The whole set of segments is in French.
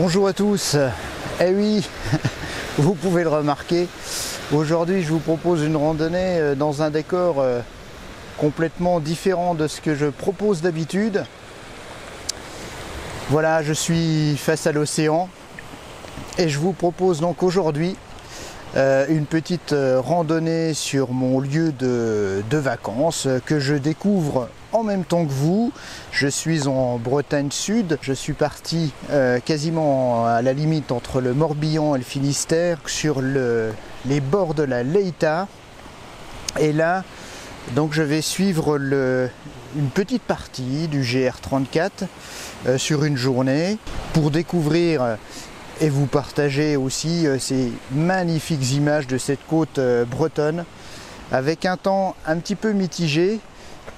Bonjour à tous. Eh oui, vous pouvez le remarquer, aujourd'hui je vous propose une randonnée dans un décor complètement différent de ce que je propose d'habitude. Voilà, je suis face à l'océan et je vous propose donc aujourd'hui une petite randonnée sur mon lieu de vacances que je découvre en même temps que vous. Je suis en Bretagne Sud, je suis parti quasiment à la limite entre le Morbihan et le Finistère, sur les bords de la Leïta. Et là, donc je vais suivre une petite partie du GR34 sur une journée pour découvrir et vous partager aussi ces magnifiques images de cette côte bretonne avec un temps un petit peu mitigé,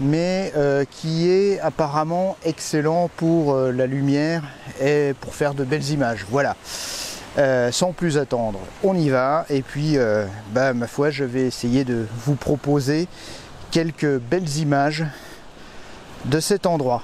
mais qui est apparemment excellent pour la lumière et pour faire de belles images. Voilà, sans plus attendre, on y va. Et puis ma foi, je vais essayer de vous proposer quelques belles images de cet endroit.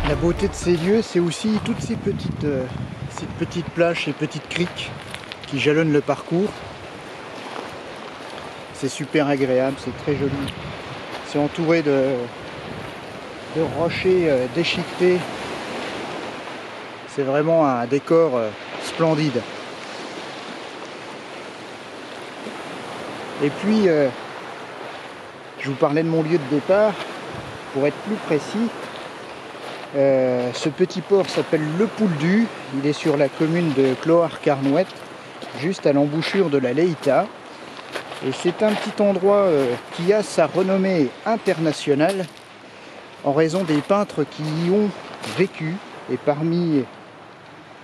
La beauté de ces lieux, c'est aussi toutes ces petites plages, ces petites criques qui jalonnent le parcours. C'est super agréable, c'est très joli. C'est entouré de rochers déchiquetés. C'est vraiment un décor splendide. Et puis, je vous parlais de mon lieu de départ. Pour être plus précis, ce petit port s'appelle Le Pouldu. Il est sur la commune de Clohars-Carnouët, juste à l'embouchure de la Leïta. Et c'est un petit endroit qui a sa renommée internationale en raison des peintres qui y ont vécu. Et parmi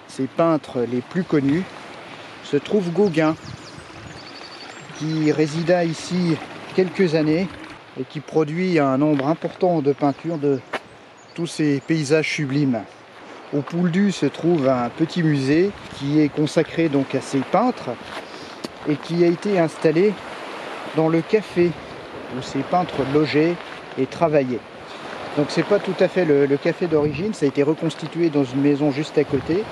ces peintres les plus connus se trouve Gauguin, qui résida ici quelques années et qui produit un nombre important de peintures de tous ces paysages sublimes. Au Pouldu se trouve un petit musée qui est consacré donc à ces peintres et qui a été installé dans le café où ces peintres logeaient et travaillaient. Donc c'est pas tout à fait le café d'origine, ça a été reconstitué dans une maison juste à côté,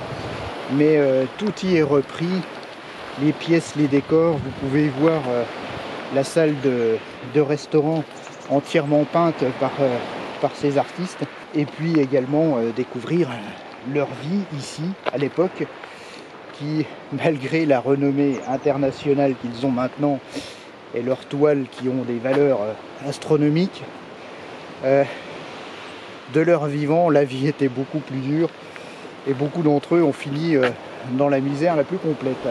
mais tout y est repris, les pièces, les décors. Vous pouvez voir la salle de restaurant entièrement peinte par ces artistes, et puis également découvrir leur vie ici à l'époque, qui, malgré la renommée internationale qu'ils ont maintenant et leurs toiles qui ont des valeurs astronomiques, de leur vivant, la vie était beaucoup plus dure et beaucoup d'entre eux ont fini dans la misère la plus complète.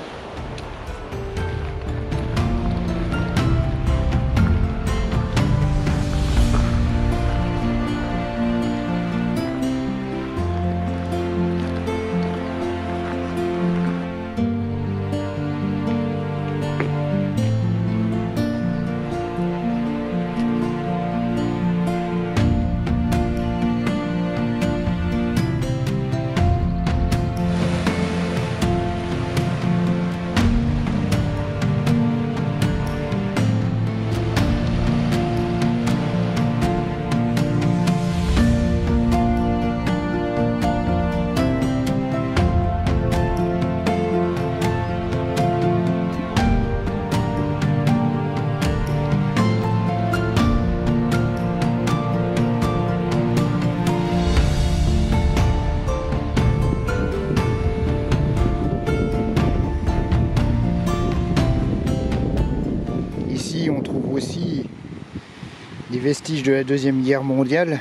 vestiges de la Deuxième Guerre mondiale.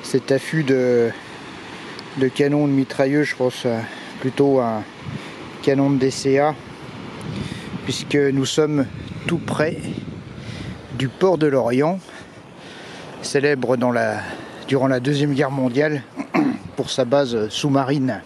Cet affût de canon de mitrailleuse, je pense plutôt un canon de DCA, puisque nous sommes tout près du port de Lorient, célèbre durant la Deuxième Guerre mondiale pour sa base sous-marine.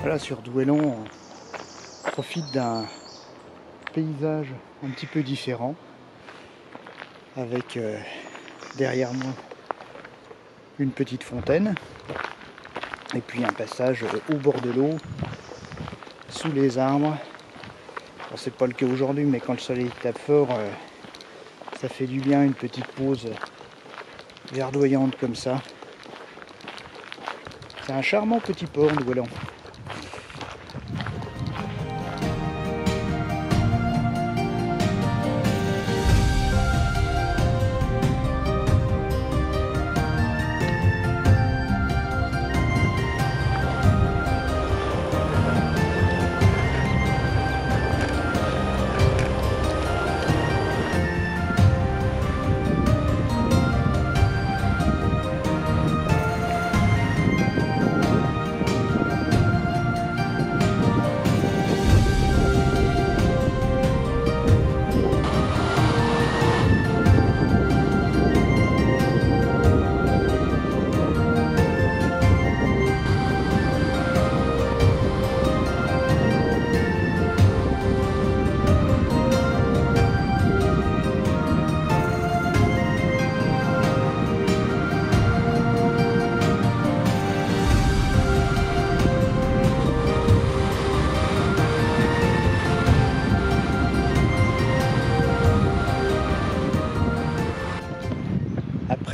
Voilà, sur Douellon, on profite d'un paysage un petit peu différent, avec derrière moi une petite fontaine, et puis un passage au bord de l'eau, sous les arbres. Bon, c'est pas le cas aujourd'hui, mais quand le soleil tape fort, ça fait du bien, une petite pause verdoyante comme ça. C'est un charmant petit port, Douellon.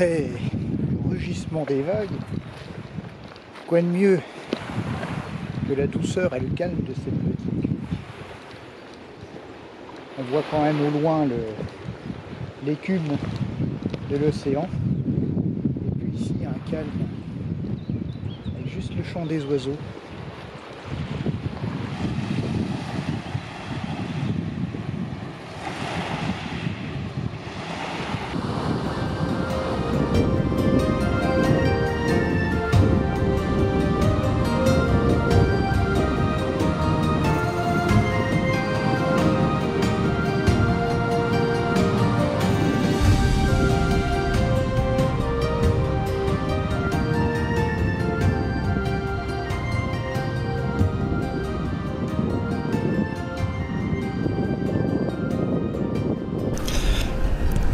après le rugissement des vagues, quoi de mieux que la douceur et le calme de cette petite ville. On voit quand même au loin l'écume de l'océan. Et puis ici, un calme avec juste le chant des oiseaux.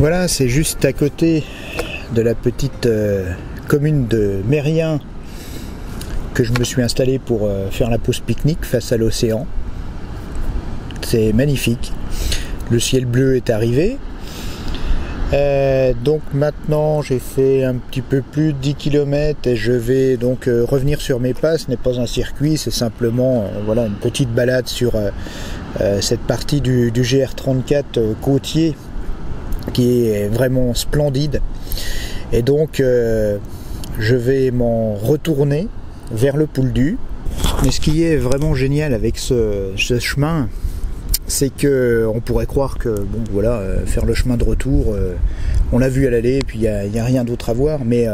Voilà, c'est juste à côté de la petite commune de Mérien que je me suis installé pour faire la pause pique-nique face à l'océan. C'est magnifique. Le ciel bleu est arrivé. Donc maintenant j'ai fait un petit peu plus de 10 km et je vais donc revenir sur mes pas. Ce n'est pas un circuit, c'est simplement voilà, une petite balade sur cette partie du GR34 côtier qui est vraiment splendide. Et donc je vais m'en retourner vers le Pouldu. Mais ce qui est vraiment génial avec ce chemin, c'est que on pourrait croire que bon voilà, faire le chemin de retour, on l'a vu à l'aller et puis il n'y a rien d'autre à voir, mais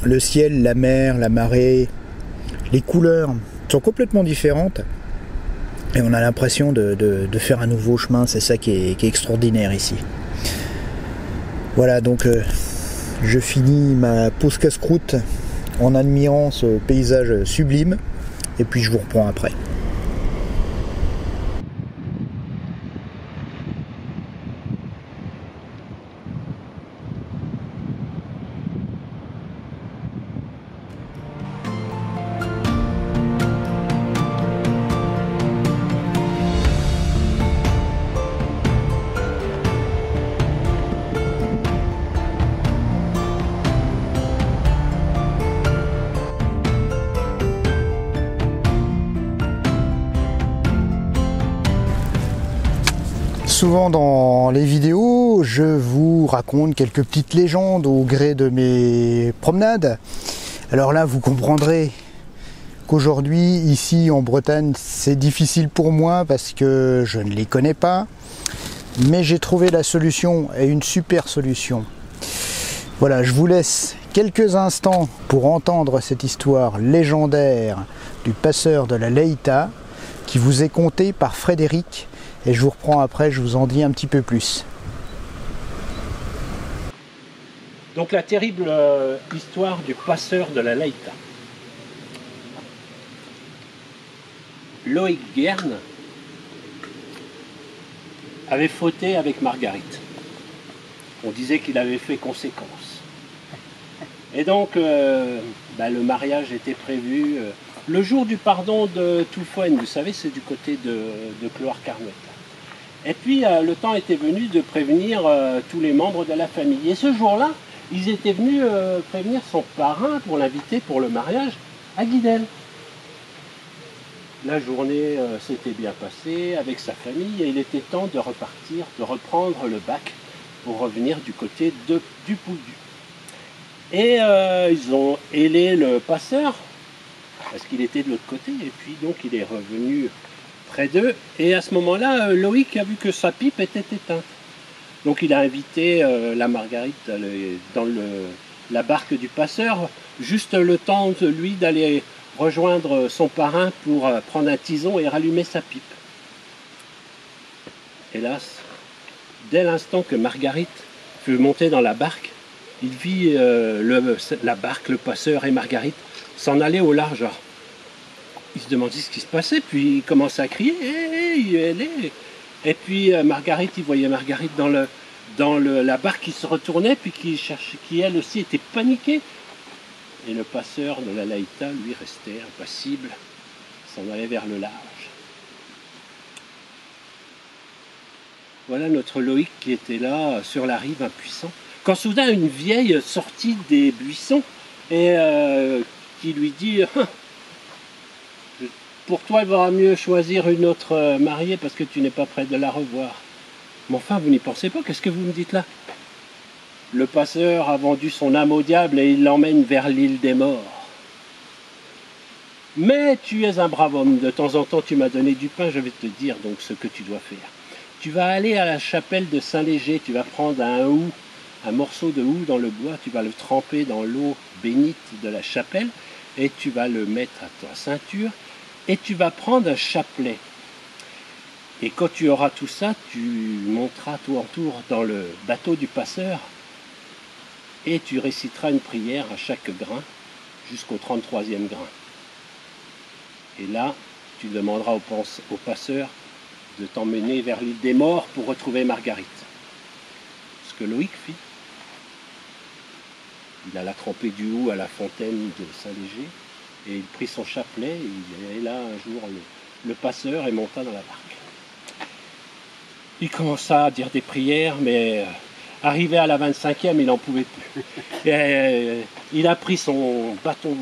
le ciel, la mer, la marée, les couleurs sont complètement différentes et on a l'impression de faire un nouveau chemin. C'est ça qui est extraordinaire ici. Voilà, donc je finis ma pause casse-croûte en admirant ce paysage sublime et puis je vous reprends après. Souvent dans les vidéos, je vous raconte quelques petites légendes au gré de mes promenades. Alors là, vous comprendrez qu'aujourd'hui, ici en Bretagne, c'est difficile pour moi parce que je ne les connais pas. Mais j'ai trouvé la solution et une super solution. Voilà, je vous laisse quelques instants pour entendre cette histoire légendaire du passeur de la Leïta qui vous est contée par Frédéric. Et je vous reprends après, je vous en dis un petit peu plus. Donc la terrible histoire du passeur de la Leïta. Loïc Guerne avait fauté avec Marguerite. On disait qu'il avait fait conséquence. Et donc le mariage était prévu le jour du pardon de Toufouenne. Vous savez, c'est du côté de Cloire-Carnoët. Et puis, le temps était venu de prévenir tous les membres de la famille. Et ce jour-là, ils étaient venus prévenir son parrain pour l'inviter pour le mariage à Guidel. La journée s'était bien passée avec sa famille et il était temps de repartir, de reprendre le bac pour revenir du côté du Pouldu. Et ils ont hélé le passeur parce qu'il était de l'autre côté et puis donc il est revenu près d'eux, et à ce moment-là, Loïc a vu que sa pipe était éteinte. Donc il a invité la Marguerite dans la barque du passeur, juste le temps de lui d'aller rejoindre son parrain pour prendre un tison et rallumer sa pipe. Hélas, dès l'instant que Marguerite fut montée dans la barque, il vit la barque, le passeur et Marguerite s'en aller au large. Il se demandait ce qui se passait, puis il commençait à crier hey, elle est. Et puis Marguerite, il voyait Marguerite dans la barque qui se retournait, puis qui elle aussi était paniquée. Et le passeur de la Leïta, lui, restait impassible, s'en allait vers le large. Voilà notre Loïc qui était là, sur la rive, impuissant. quand soudain une vieille sortit des buissons et qui lui dit pour toi il vaudra mieux choisir une autre mariée parce que tu n'es pas prêt de la revoir. Mais enfin vous n'y pensez pas, qu'est-ce que vous me dites là? Le passeur a vendu son âme au diable et il l'emmène vers l'île des morts. Mais tu es un brave homme, de temps en temps tu m'as donné du pain, je vais te dire donc ce que tu dois faire. Tu vas aller à la chapelle de Saint-Léger, tu vas prendre un morceau de houx dans le bois, tu vas le tremper dans l'eau bénite de la chapelle et tu vas le mettre à ta ceinture et tu vas prendre un chapelet. Et quand tu auras tout ça, tu monteras tour en tour dans le bateau du passeur et tu réciteras une prière à chaque grain jusqu'au 33e grain. Et là, tu demanderas au passeur de t'emmener vers l'île des morts pour retrouver Marguerite. Ce que Loïc fit. Il alla tremper du houx à la fontaine de Saint-Léger et il prit son chapelet et il est là un jour le passeur et monta dans la barque. Il commença à dire des prières, mais arrivé à la 25e, il n'en pouvait plus. Il a pris son bâton,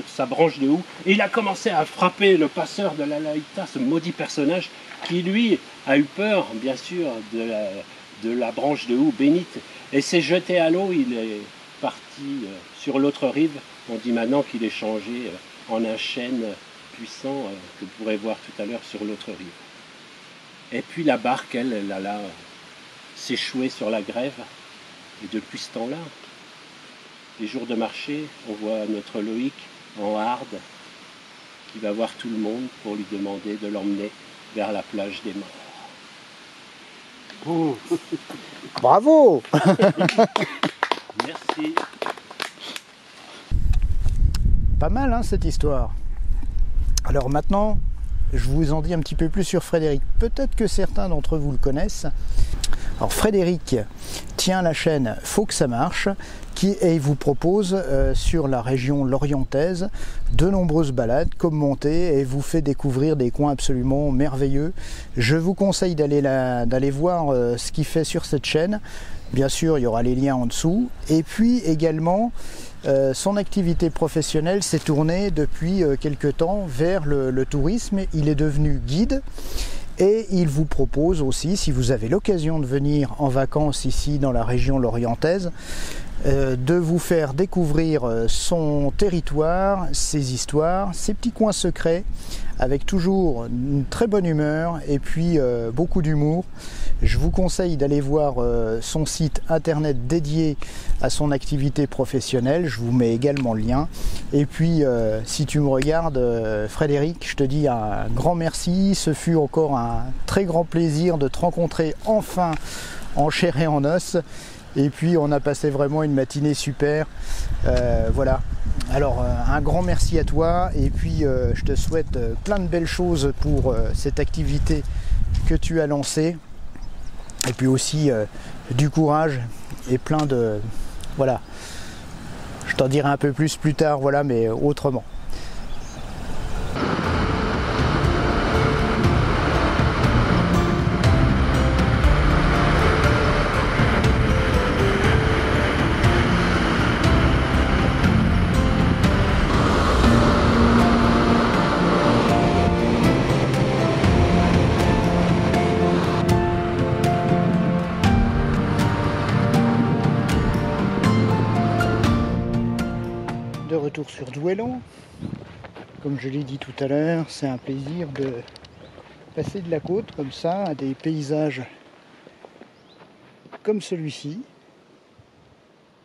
sa branche de houx, et il a commencé à frapper le passeur de la Laïta, ce maudit personnage, qui lui a eu peur, bien sûr, de la branche de houx bénite, et s'est jeté à l'eau. Il est parti sur l'autre rive. On dit maintenant qu'il est changé en un chêne puissant que vous pourrez voir tout à l'heure sur l'autre rive. Et puis la barque, elle alla s'échouer sur la grève. Et depuis ce temps-là, les jours de marché, on voit notre Loïc en harde qui va voir tout le monde pour lui demander de l'emmener vers la plage des morts. Oh. Bravo. Merci. Pas mal hein, cette histoire. Alors maintenant, je vous en dis un petit peu plus sur Frédéric. Peut-être que certains d'entre vous le connaissent. Alors Frédéric tient la chaîne Faut que ça marche et vous propose sur la région lorientaise de nombreuses balades commentées et vous fait découvrir des coins absolument merveilleux. Je vous conseille d'aller voir ce qu'il fait sur cette chaîne. Bien sûr, il y aura les liens en dessous. Et puis également, son activité professionnelle s'est tournée depuis quelque temps vers le tourisme. Il est devenu guide. Et il vous propose aussi, si vous avez l'occasion de venir en vacances ici dans la région lorientaise, de vous faire découvrir son territoire, ses histoires, ses petits coins secrets, avec toujours une très bonne humeur et puis beaucoup d'humour. Je vous conseille d'aller voir son site internet dédié à son activité professionnelle, je vous mets également le lien. Et puis si tu me regardes Frédéric, je te dis un grand merci, ce fut encore un très grand plaisir de te rencontrer enfin en chair et en os. Et puis on a passé vraiment une matinée super. Voilà. Alors un grand merci à toi et puis je te souhaite plein de belles choses pour cette activité que tu as lancée. Et puis aussi du courage et plein de... Voilà. Je t'en dirai un peu plus tard, voilà, mais autrement. De retour sur Douélan, comme je l'ai dit tout à l'heure, c'est un plaisir de passer de la côte comme ça à des paysages comme celui-ci,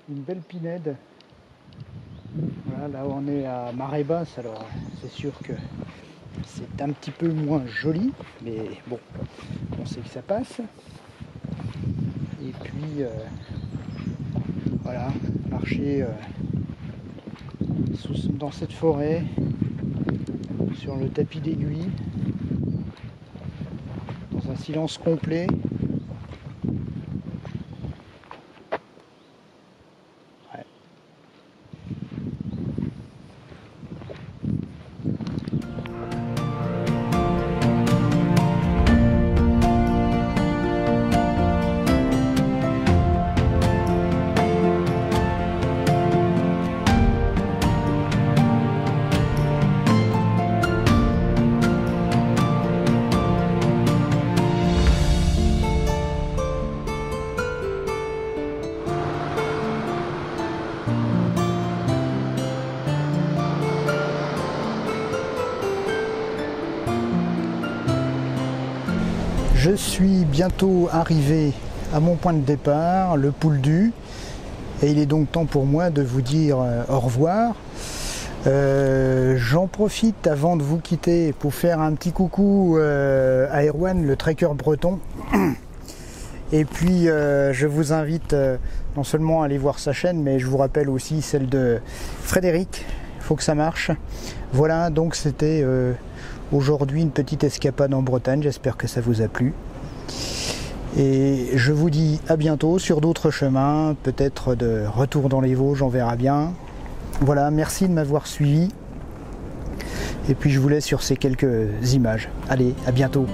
une belle pinède. Voilà, là on est à marée basse, alors c'est sûr que c'est un petit peu moins joli, mais bon, on sait que ça passe. Et puis voilà, marcher dans cette forêt, sur le tapis d'aiguille, dans un silence complet. Ouais. Je suis bientôt arrivé à mon point de départ, le Pouldu, et il est donc temps pour moi de vous dire au revoir. J'en profite avant de vous quitter pour faire un petit coucou à Erwan, le trekker breton. Et puis je vous invite non seulement à aller voir sa chaîne, mais je vous rappelle aussi celle de Frédéric. Il faut que ça marche. Voilà, donc c'était aujourd'hui une petite escapade en Bretagne. J'espère que ça vous a plu. Et je vous dis à bientôt sur d'autres chemins, peut-être de retour dans les Vosges, on verra bien. Voilà, merci de m'avoir suivi. Et puis je vous laisse sur ces quelques images. Allez, à bientôt.